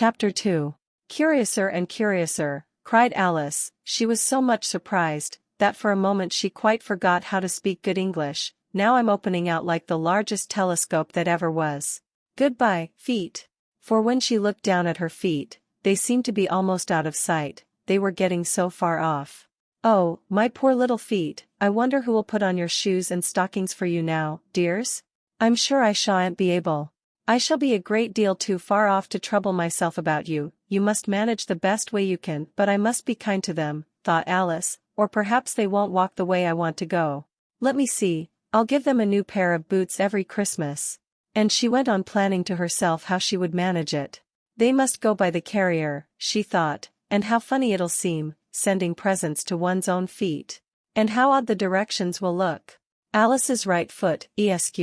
Chapter 2. Curiouser and curiouser, cried Alice. She was so much surprised, that for a moment she quite forgot how to speak good English. Now I'm opening out like the largest telescope that ever was. Goodbye, feet. For when she looked down at her feet, they seemed to be almost out of sight, they were getting so far off. Oh, my poor little feet, I wonder who will put on your shoes and stockings for you now, dears? I'm sure I shan't be able. I shall be a great deal too far off to trouble myself about you. You must manage the best way you can, but I must be kind to them, thought Alice, or perhaps they won't walk the way I want to go. Let me see, I'll give them a new pair of boots every Christmas. And she went on planning to herself how she would manage it. They must go by the carrier, she thought, and how funny it'll seem, sending presents to one's own feet. And how odd the directions will look. Alice's right foot, esq.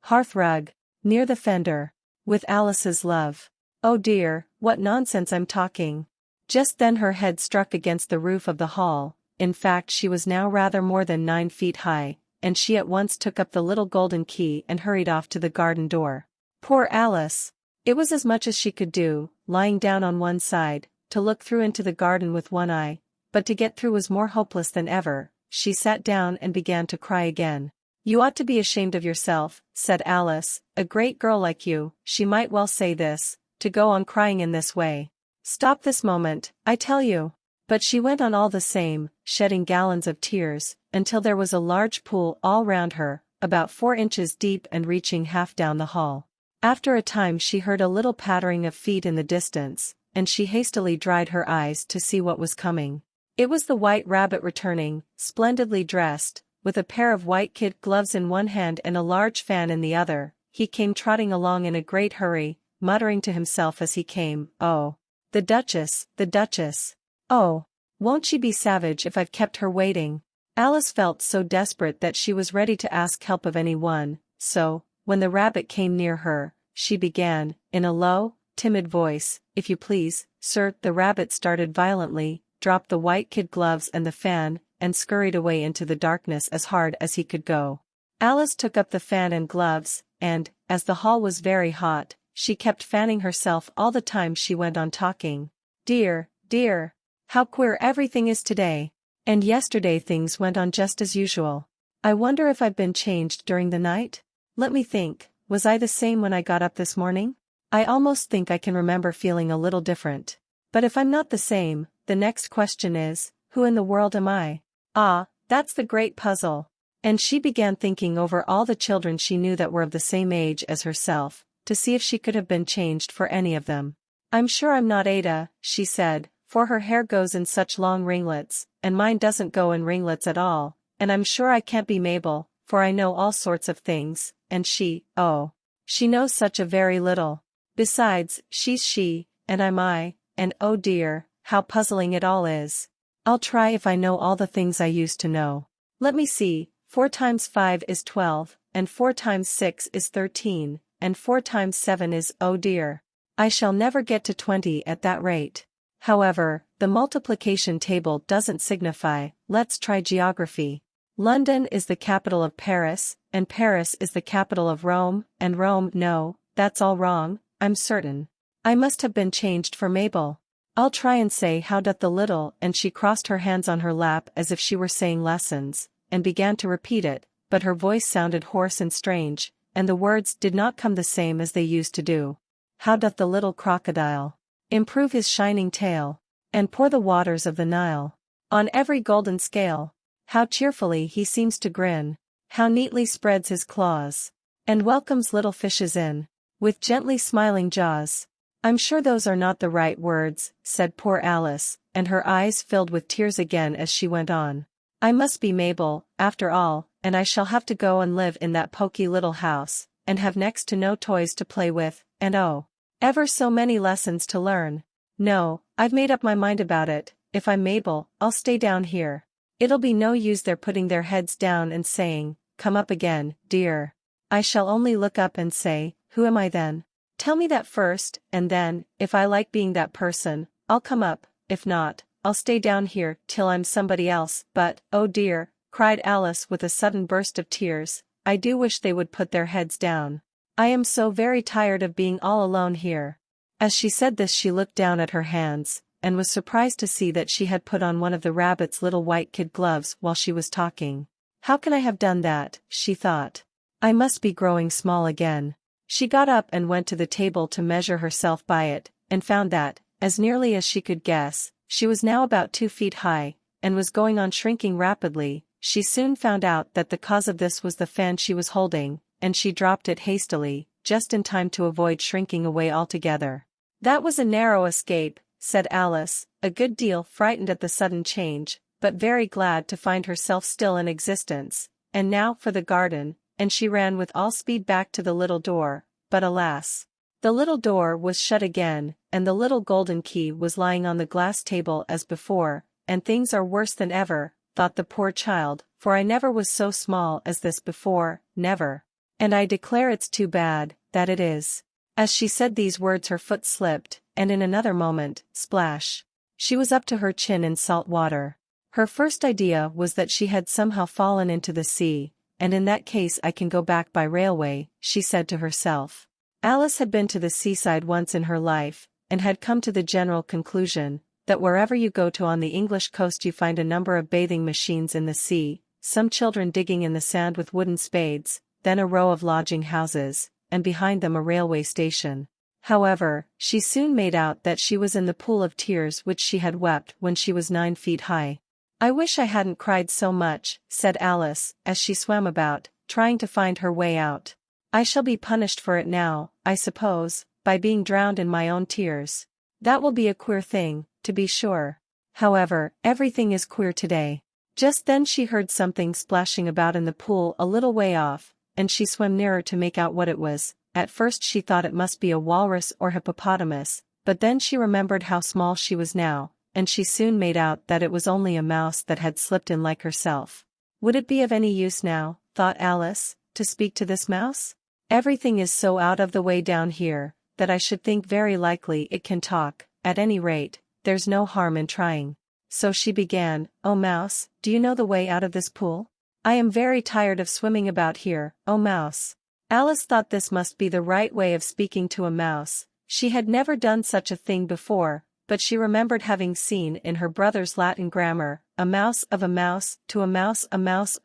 Hearthrug. Near the fender. With Alice's love. Oh dear, what nonsense I'm talking. Just then her head struck against the roof of the hall. In fact, she was now rather more than 9 feet high, and she at once took up the little golden key and hurried off to the garden door. Poor Alice! It was as much as she could do, lying down on one side, to look through into the garden with one eye, but to get through was more hopeless than ever. She sat down and began to cry again. You ought to be ashamed of yourself, said Alice, a great girl like you, she might well say this, to go on crying in this way. Stop this moment, I tell you. But she went on all the same, shedding gallons of tears, until there was a large pool all round her, about 4 inches deep and reaching half down the hall. After a time she heard a little pattering of feet in the distance, and she hastily dried her eyes to see what was coming. It was the White Rabbit returning, splendidly dressed, with a pair of white kid gloves in one hand and a large fan in the other. He came trotting along in a great hurry, muttering to himself as he came, "Oh, the Duchess, the Duchess. Oh, won't she be savage if I've kept her waiting?" Alice felt so desperate that she was ready to ask help of anyone, so, when the rabbit came near her, she began, in a low, timid voice, "If you please, sir." The rabbit started violently, dropped the white kid gloves and the fan, and scurried away into the darkness as hard as he could go. Alice took up the fan and gloves, and, as the hall was very hot, she kept fanning herself all the time she went on talking. Dear, dear. How queer everything is today. And yesterday things went on just as usual. I wonder if I've been changed during the night? Let me think, was I the same when I got up this morning? I almost think I can remember feeling a little different. But if I'm not the same, the next question is, who in the world am I? Ah, that's the great puzzle. And she began thinking over all the children she knew that were of the same age as herself, to see if she could have been changed for any of them. I'm sure I'm not Ada, she said, for her hair goes in such long ringlets, and mine doesn't go in ringlets at all, and I'm sure I can't be Mabel, for I know all sorts of things, and she knows such a very little. Besides, she's she, and I'm I, and oh dear, how puzzling it all is. I'll try if I know all the things I used to know. Let me see, 4 times 5 is 12, and 4 times 6 is 13, and 4 times 7 is, oh dear. I shall never get to 20 at that rate. However, the multiplication table doesn't signify. Let's try geography. London is the capital of Paris, and Paris is the capital of Rome, and Rome, no, that's all wrong, I'm certain. I must have been changed for Mabel. I'll try and say how doth the little, and she crossed her hands on her lap as if she were saying lessons, and began to repeat it, but her voice sounded hoarse and strange, and the words did not come the same as they used to do. How doth the little crocodile improve his shining tail, and pour the waters of the Nile on every golden scale? How cheerfully he seems to grin, how neatly spreads his claws, and welcomes little fishes in, with gently smiling jaws. I'm sure those are not the right words, said poor Alice, and her eyes filled with tears again as she went on. I must be Mabel, after all, and I shall have to go and live in that poky little house, and have next to no toys to play with, and oh, ever so many lessons to learn. No, I've made up my mind about it. If I'm Mabel, I'll stay down here. It'll be no use their putting their heads down and saying, "Come up again, dear." I shall only look up and say, "Who am I then? Tell me that first, and then, if I like being that person, I'll come up, if not, I'll stay down here till I'm somebody else." But, oh dear, cried Alice with a sudden burst of tears, I do wish they would put their heads down. I am so very tired of being all alone here. As she said this she looked down at her hands, and was surprised to see that she had put on one of the rabbit's little white kid gloves while she was talking. How can I have done that, she thought. I must be growing small again. She got up and went to the table to measure herself by it, and found that, as nearly as she could guess, she was now about 2 feet high, and was going on shrinking rapidly. She soon found out that the cause of this was the fan she was holding, and she dropped it hastily, just in time to avoid shrinking away altogether. That was a narrow escape, said Alice, a good deal frightened at the sudden change, but very glad to find herself still in existence. And now for the garden, and she ran with all speed back to the little door, but alas! The little door was shut again, and the little golden key was lying on the glass table as before. And things are worse than ever, thought the poor child, for I never was so small as this before, never. And I declare it's too bad, that it is. As she said these words her foot slipped, and in another moment, splash! She was up to her chin in salt water. Her first idea was that she had somehow fallen into the sea, and in that case I can go back by railway, she said to herself. Alice had been to the seaside once in her life, and had come to the general conclusion that wherever you go to on the English coast you find a number of bathing machines in the sea, some children digging in the sand with wooden spades, then a row of lodging houses, and behind them a railway station. However, she soon made out that she was in the pool of tears which she had wept when she was 9 feet high. I wish I hadn't cried so much, said Alice, as she swam about, trying to find her way out. I shall be punished for it now, I suppose, by being drowned in my own tears. That will be a queer thing, to be sure. However, everything is queer today. Just then she heard something splashing about in the pool a little way off, and she swam nearer to make out what it was. At first she thought it must be a walrus or hippopotamus, but then she remembered how small she was now, and she soon made out that it was only a mouse that had slipped in like herself. Would it be of any use now, thought Alice, to speak to this mouse? Everything is so out of the way down here, that I should think very likely it can talk. At any rate, there's no harm in trying. So she began, "Oh mouse, do you know the way out of this pool? I am very tired of swimming about here, oh mouse." Alice thought this must be the right way of speaking to a mouse. She had never done such a thing before, but she remembered having seen in her brother's Latin grammar, a mouse of a mouse, to a mouse,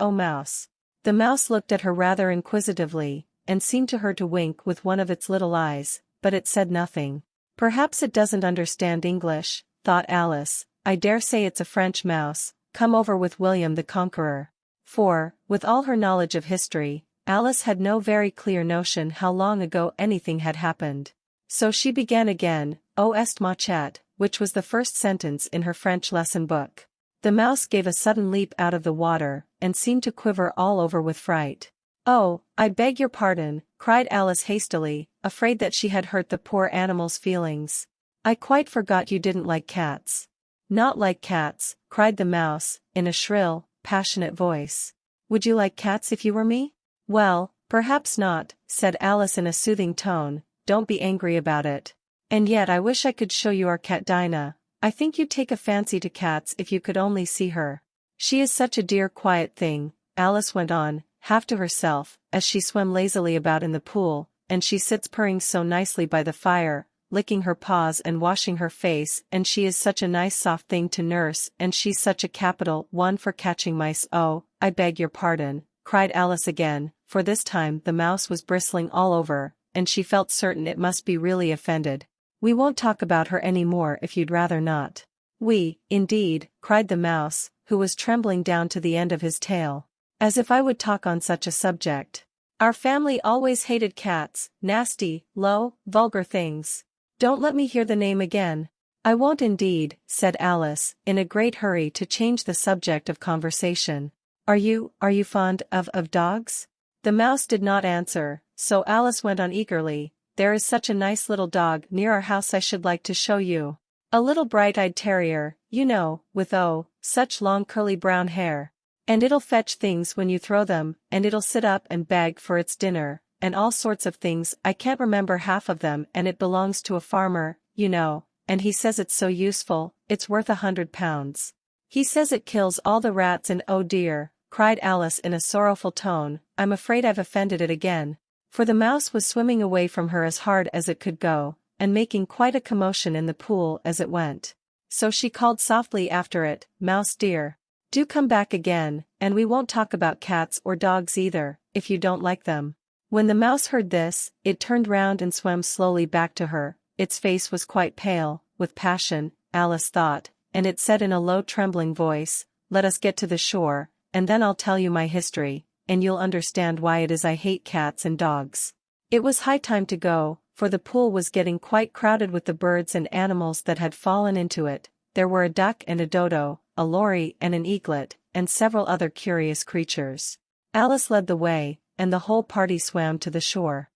oh mouse. The mouse looked at her rather inquisitively, and seemed to her to wink with one of its little eyes, but it said nothing. Perhaps it doesn't understand English, thought Alice. I dare say it's a French mouse, come over with William the Conqueror. For, with all her knowledge of history, Alice had no very clear notion how long ago anything had happened. So she began again, "O est ma chat," which was the first sentence in her French lesson book. The mouse gave a sudden leap out of the water, and seemed to quiver all over with fright. "Oh, I beg your pardon," cried Alice hastily, afraid that she had hurt the poor animal's feelings. "I quite forgot you didn't like cats." "Not like cats," cried the mouse, in a shrill, passionate voice. "Would you like cats if you were me?" "Well, perhaps not," said Alice in a soothing tone, "don't be angry about it. And yet I wish I could show you our cat Dinah. I think you'd take a fancy to cats if you could only see her. She is such a dear quiet thing," Alice went on, half to herself, as she swam lazily about in the pool, "and she sits purring so nicely by the fire, licking her paws and washing her face, and she is such a nice soft thing to nurse, and she's such a capital one for catching mice." "Oh, I beg your pardon," cried Alice again, for this time the mouse was bristling all over, and she felt certain it must be really offended. "We won't talk about her any more if you'd rather not." "We, indeed," cried the mouse, who was trembling down to the end of his tail. "As if I would talk on such a subject. Our family always hated cats, nasty, low, vulgar things. Don't let me hear the name again." "I won't indeed," said Alice, in a great hurry to change the subject of conversation. Are you fond of dogs?" The mouse did not answer, so Alice went on eagerly, "There is such a nice little dog near our house I should like to show you. A little bright-eyed terrier, you know, with such long curly brown hair. And it'll fetch things when you throw them, and it'll sit up and beg for its dinner, and all sorts of things. I can't remember half of them, and it belongs to a farmer, you know, and he says it's so useful, it's worth £100. He says it kills all the rats and oh dear," cried Alice in a sorrowful tone, "I'm afraid I've offended it again." For the mouse was swimming away from her as hard as it could go, and making quite a commotion in the pool as it went. So she called softly after it, "Mouse dear, do come back again, and we won't talk about cats or dogs either, if you don't like them." When the mouse heard this, it turned round and swam slowly back to her. Its face was quite pale, with passion, Alice thought, and it said in a low trembling voice, "Let us get to the shore, and then I'll tell you my history, and you'll understand why it is I hate cats and dogs." It was high time to go, for the pool was getting quite crowded with the birds and animals that had fallen into it. There were a duck and a dodo, a lory and an eaglet, and several other curious creatures. Alice led the way, and the whole party swam to the shore.